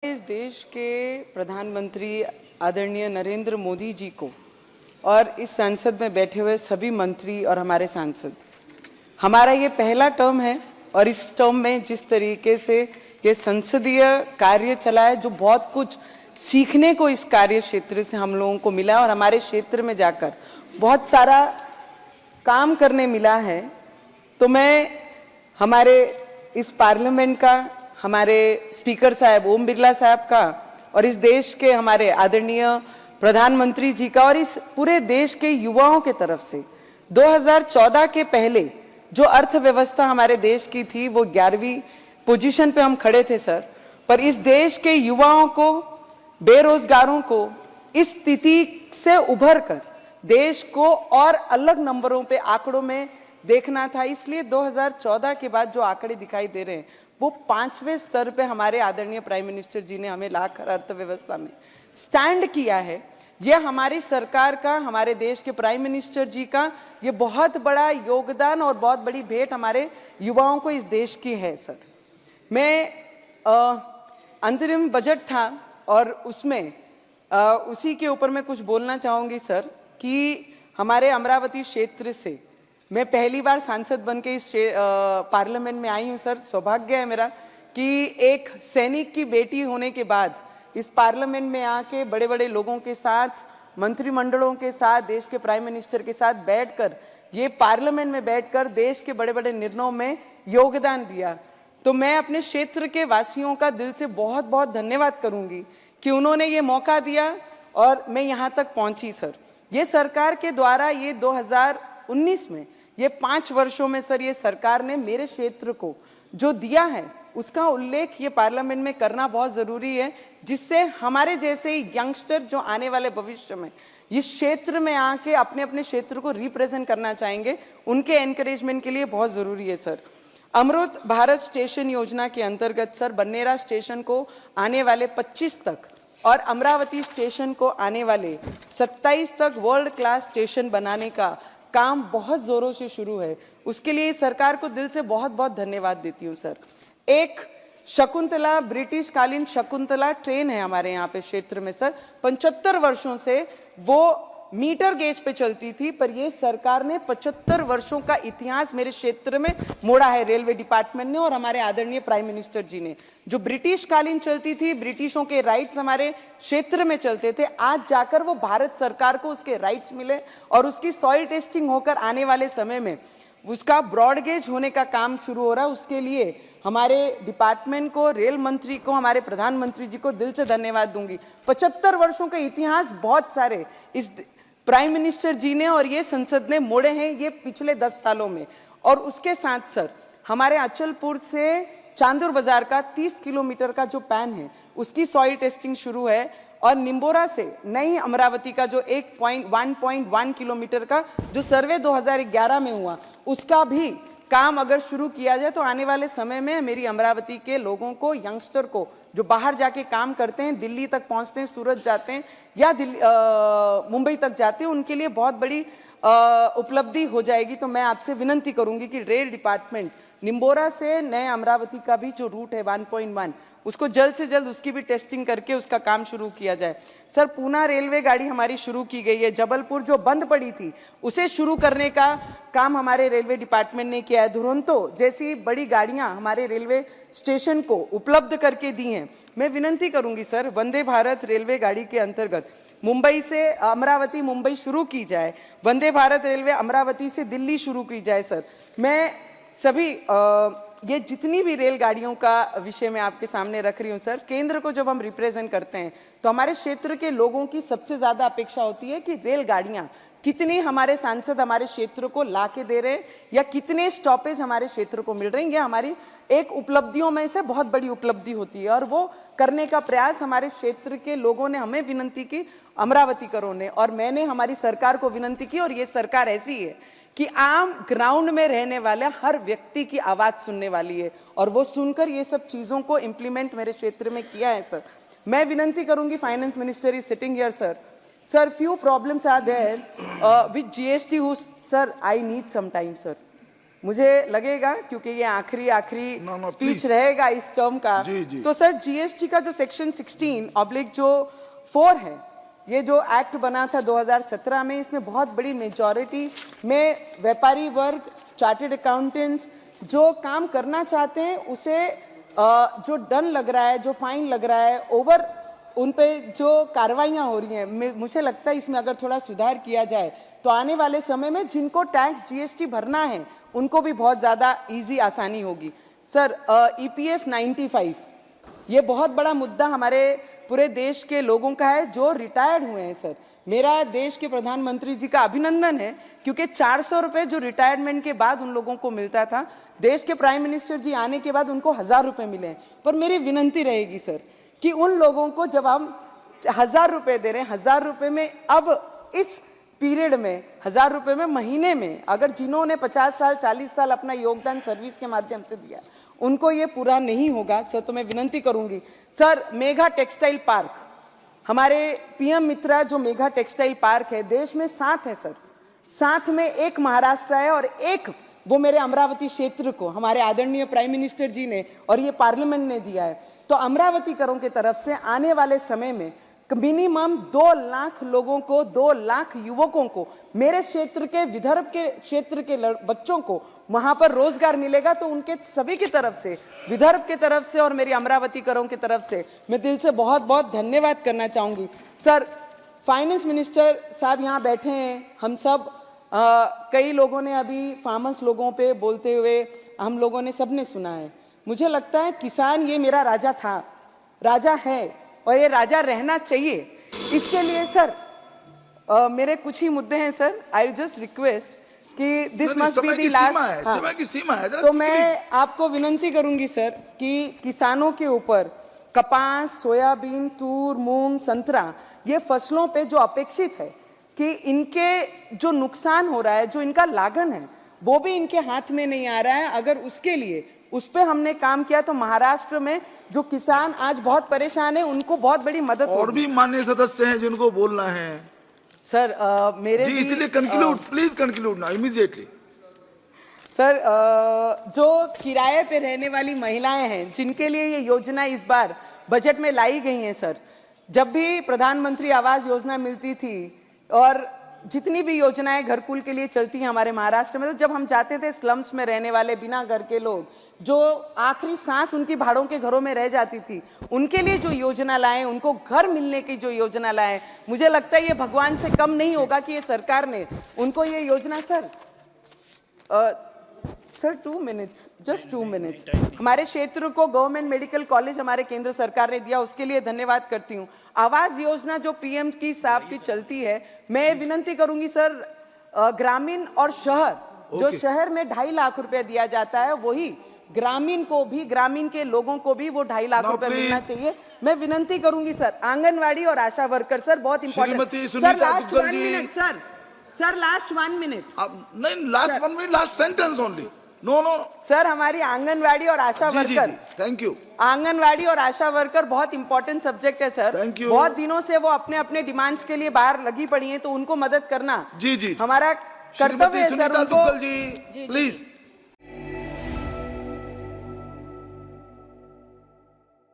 इस देश के प्रधानमंत्री आदरणीय नरेंद्र मोदी जी को और इस संसद में बैठे हुए सभी मंत्री और हमारे सांसद, हमारा ये पहला टर्म है और इस टर्म में जिस तरीके से ये संसदीय कार्य चला है, जो बहुत कुछ सीखने को इस कार्य क्षेत्र से हम लोगों को मिला और हमारे क्षेत्र में जाकर बहुत सारा काम करने मिला है। तो मैं हमारे इस पार्लियामेंट का, हमारे स्पीकर साहब ओम बिरला साहब का और इस देश के हमारे आदरणीय प्रधानमंत्री जी का और इस पूरे देश के युवाओं के तरफ से 2014 के पहले जो अर्थव्यवस्था हमारे देश की थी वो 11वीं पोजीशन पे हम खड़े थे सर। पर इस देश के युवाओं को, बेरोजगारों को इस स्थिति से उभर कर देश को और अलग नंबरों पे, आंकड़ों में देखना था। इसलिए 2014 के बाद जो आंकड़े दिखाई दे रहे हैं वो 5वें स्तर पे हमारे आदरणीय प्राइम मिनिस्टर जी ने हमें लाकर अर्थव्यवस्था में स्टैंड किया है। यह हमारी सरकार का, हमारे देश के प्राइम मिनिस्टर जी का ये बहुत बड़ा योगदान और बहुत बड़ी भेंट हमारे युवाओं को इस देश की है सर। मैं अंतरिम बजट था और उसमें उसी के ऊपर मैं कुछ बोलना चाहूँगी सर कि हमारे अमरावती क्षेत्र से मैं पहली बार सांसद बन के इस पार्लियामेंट में आई हूँ सर। सौभाग्य है मेरा कि एक सैनिक की बेटी होने के बाद इस पार्लियामेंट में आके बड़े बड़े लोगों के साथ, मंत्रिमंडलों के साथ, देश के प्राइम मिनिस्टर के साथ बैठकर, ये पार्लियामेंट में बैठकर देश के बड़े बड़े निर्णयों में योगदान दिया। तो मैं अपने क्षेत्र के वासियों का दिल से बहुत बहुत धन्यवाद करूँगी कि उन्होंने ये मौका दिया और मैं यहाँ तक पहुँची सर। ये सरकार के द्वारा ये 2019 में ये 5 वर्षों में सर ये सरकार ने मेरे क्षेत्र को जो दिया है उसका उल्लेख ये पार्लियामेंट में करना बहुत ज़रूरी है, जिससे हमारे जैसे यंगस्टर जो आने वाले भविष्य में इस क्षेत्र में आके अपने अपने क्षेत्र को रिप्रेजेंट करना चाहेंगे, उनके एनकरेजमेंट के लिए बहुत ज़रूरी है सर। अमृत भारत स्टेशन योजना के अंतर्गत सर बन्नेरा स्टेशन को आने वाले 25 तक और अमरावती स्टेशन को आने वाले 27 तक वर्ल्ड क्लास स्टेशन बनाने का काम बहुत ज़ोरों से शुरू है। उसके लिए सरकार को दिल से बहुत बहुत धन्यवाद देती हूँ सर। एक शकुंतला, ब्रिटिश कालीन शकुंतला ट्रेन है हमारे यहाँ पे क्षेत्र में सर। 75 वर्षों से वो मीटर गेज पे चलती थी, पर ये सरकार ने 75 वर्षों का इतिहास मेरे क्षेत्र में मोड़ा है, रेलवे डिपार्टमेंट ने और हमारे आदरणीय प्राइम मिनिस्टर जी ने। जो ब्रिटिश कालीन चलती थी, ब्रिटिशों के राइट्स हमारे क्षेत्र में चलते थे, आज जाकर वो भारत सरकार को उसके राइट्स मिले और उसकी सॉइल टेस्टिंग होकर आने वाले समय में उसका ब्रॉड गेज होने का काम शुरू हो रहा है। उसके लिए हमारे डिपार्टमेंट को, रेल मंत्री को, हमारे प्रधानमंत्री जी को दिल से धन्यवाद दूंगी। 75 वर्षों का इतिहास बहुत सारे इस प्राइम मिनिस्टर जी ने और ये संसद ने मोड़े हैं ये पिछले 10 सालों में। और उसके साथ सर हमारे अचलपुर से चांदूर बाजार का 30 किलोमीटर का जो पैन है उसकी सॉइल टेस्टिंग शुरू है और निम्बोरा से नई अमरावती का जो 1.1 किलोमीटर का जो सर्वे 2011 में हुआ उसका भी काम अगर शुरू किया जाए तो आने वाले समय में मेरी अमरावती के लोगों को, यंगस्टर को जो बाहर जाके काम करते हैं, दिल्ली तक पहुंचते हैं, सूरत जाते हैं या मुंबई तक जाते हैं, उनके लिए बहुत बड़ी उपलब्धि हो जाएगी। तो मैं आपसे विनंती करूंगी कि रेल डिपार्टमेंट निम्बोरा से नए अमरावती का भी जो रूट है 1.1 उसको जल्द से जल्द उसकी भी टेस्टिंग करके उसका काम शुरू किया जाए। सर पूना रेलवे गाड़ी हमारी शुरू की गई है, जबलपुर जो बंद पड़ी थी उसे शुरू करने का काम हमारे रेलवे डिपार्टमेंट ने किया है। दुरंतो जैसी बड़ी गाड़ियां हमारे रेलवे स्टेशन को उपलब्ध करके दी हैं। मैं विनंती करूंगी सर वंदे भारत रेलवे गाड़ी के अंतर्गत मुंबई से अमरावती, मुंबई शुरू की जाए, वंदे भारत रेलवे अमरावती से दिल्ली शुरू की जाए सर। मैं सभी ये जितनी भी रेलगाड़ियों का विषय में आपके सामने रख रही हूँ सर। केंद्र को जब हम रिप्रेजेंट करते हैं तो हमारे क्षेत्र के लोगों की सबसे ज़्यादा अपेक्षा होती है कि रेलगाड़ियाँ कितनी हमारे सांसद हमारे क्षेत्र को ला के दे रहे हैं या कितने स्टॉपेज हमारे क्षेत्र को मिल रहे हैं। ये हमारी एक उपलब्धियों में से बहुत बड़ी उपलब्धि होती है और वो करने का प्रयास हमारे क्षेत्र के लोगों ने हमें विनंती की, अमरावती करों ने, और मैंने हमारी सरकार को विनंती की। और ये सरकार ऐसी है कि आम ग्राउंड में रहने वाले हर व्यक्ति की आवाज़ सुनने वाली है और वो सुनकर ये सब चीज़ों को इम्प्लीमेंट मेरे क्षेत्र में किया है सर। मैं विनंती करूंगी, finance minister is sitting here sir. Sir, few problems are there with GST. Sir, I need some time, sir. मुझे लगेगा क्योंकि ये आखिरी स्पीच please. रहेगा इस टर्म का, जी, जी. तो सर जीएसटी का जो सेक्शन 16 जो 4 है, ये जो एक्ट बना था 2017 में, इसमें बहुत बड़ी मेजॉरिटी में व्यापारी वर्ग, चार्टेड अकाउंटेंट्स जो काम करना चाहते हैं उसे जो दंड लग रहा है, जो फाइन लग रहा है, ओवर उन पे जो कार्रवाइयाँ हो रही हैं, मुझे लगता है इसमें अगर थोड़ा सुधार किया जाए तो आने वाले समय में जिनको टैक्स जीएसटी भरना है उनको भी बहुत ज़्यादा इजी आसानी होगी। सर ईपीएफ 95 ये बहुत बड़ा मुद्दा हमारे पूरे देश के लोगों का है जो रिटायर्ड हुए हैं। सर मेरा देश के प्रधानमंत्री जी का अभिनंदन है क्योंकि 400 रुपये जो रिटायरमेंट के बाद उन लोगों को मिलता था, देश के प्राइम मिनिस्टर जी आने के बाद उनको 1000 रुपये मिले। पर मेरी विनंती रहेगी सर कि उन लोगों को जब हम 1000 रुपये दे रहे हैं, 1000 रुपये में अब इस पीरियड में 1000 रुपये में महीने में अगर जिन्होंने 50 साल 40 साल अपना योगदान सर्विस के माध्यम से दिया उनको ये पूरा नहीं होगा। सर तो मैं विनंती करूंगी सर, मेगा टेक्सटाइल पार्क, हमारे पीएम मित्रा जो मेगा टेक्सटाइल पार्क है देश में 7 है सर, 7 में एक महाराष्ट्र है और एक वो मेरे अमरावती क्षेत्र को हमारे आदरणीय प्राइम मिनिस्टर जी ने और ये पार्लियामेंट ने दिया है। तो अमरावती करों की तरफ से आने वाले समय में मिनिमम 2 लाख लोगों को, 2 लाख युवकों को, मेरे क्षेत्र के विदर्भ के क्षेत्र के बच्चों को वहां पर रोजगार मिलेगा। तो उनके सभी की तरफ से, विदर्भ की तरफ से और मेरी अमरावती करों की तरफ से मैं दिल से बहुत बहुत धन्यवाद करना चाहूंगी। सर फाइनेंस मिनिस्टर साहब यहाँ बैठे हैं, हम सब कई लोगों ने अभी फार्मर्स लोगों पे बोलते हुए हम लोगों ने सबने सुना है। मुझे लगता है किसान ये मेरा राजा था, राजा है और ये राजा रहना चाहिए। इसके लिए सर मेरे कुछ ही मुद्दे हैं सर, आई जस्ट रिक्वेस्ट कि this must be the last. समय की सीमा है तो मैं आपको विनंती करूंगी सर कि किसानों के ऊपर कपास, सोयाबीन, तूर, मूंग, संतरा ये फसलों पे जो अपेक्षित है कि इनके जो नुकसान हो रहा है, जो इनका लागन है वो भी इनके हाथ में नहीं आ रहा है। अगर उसके लिए उस पर हमने काम किया तो महाराष्ट्र में जो किसान आज बहुत परेशान है उनको बहुत बड़ी मदद और भी माननीय सदस्य हैं जिनको बोलना है सर। मेरे जी, इसलिए conclude, please conclude now immediately. Sir जो किराए पे रहने वाली महिलाएं हैं जिनके लिए ये योजना इस बार बजट में लाई गई है सर, जब भी प्रधानमंत्री आवास योजना मिलती थी और जितनी भी योजनाएं घरकुल के लिए चलती हैं हमारे महाराष्ट्र में, तो जब हम जाते थे स्लम्स में रहने वाले बिना घर के लोग जो आखिरी सांस उनकी भाड़ों के घरों में रह जाती थी, उनके लिए जो योजना लाए, उनको घर मिलने की जो योजना लाए, मुझे लगता है ये भगवान से कम नहीं होगा कि ये सरकार ने उनको ये योजना सर 2 मिनट्स, जस्ट 2 मिनट्स, हमारे क्षेत्र को गवर्नमेंट मेडिकल कॉलेज हमारे केंद्र सरकार ने दिया, उसके लिए धन्यवाद करती हूँ। आवास योजना जो पीएम की साहब की चलती है, मैं विनंती करूंगी सर ग्रामीण और शहर, जो शहर में 2.5 लाख रुपया दिया जाता है वही ग्रामीण को भी, ग्रामीण के लोगों को भी वो 2.5 लाख रुपया मिलना चाहिए। मैं विनंती करूंगी सर आंगनवाड़ी और आशा वर्कर सर बहुत important sir, last 1 minute sir last 1 minute नहीं, last 1 minute, last sentence only. No sir, हमारी आंगनवाड़ी और ASHA worker, thank you, anganwadi और आशा वर्कर बहुत इंपॉर्टेंट सब्जेक्ट है सर। Thank you. बहुत दिनों से वो अपने अपने डिमांड्स के लिए बाहर लगी पड़ी हैं, तो उनको मदद करना जी हमारा कर्तव्य है सर। उनको प्लीज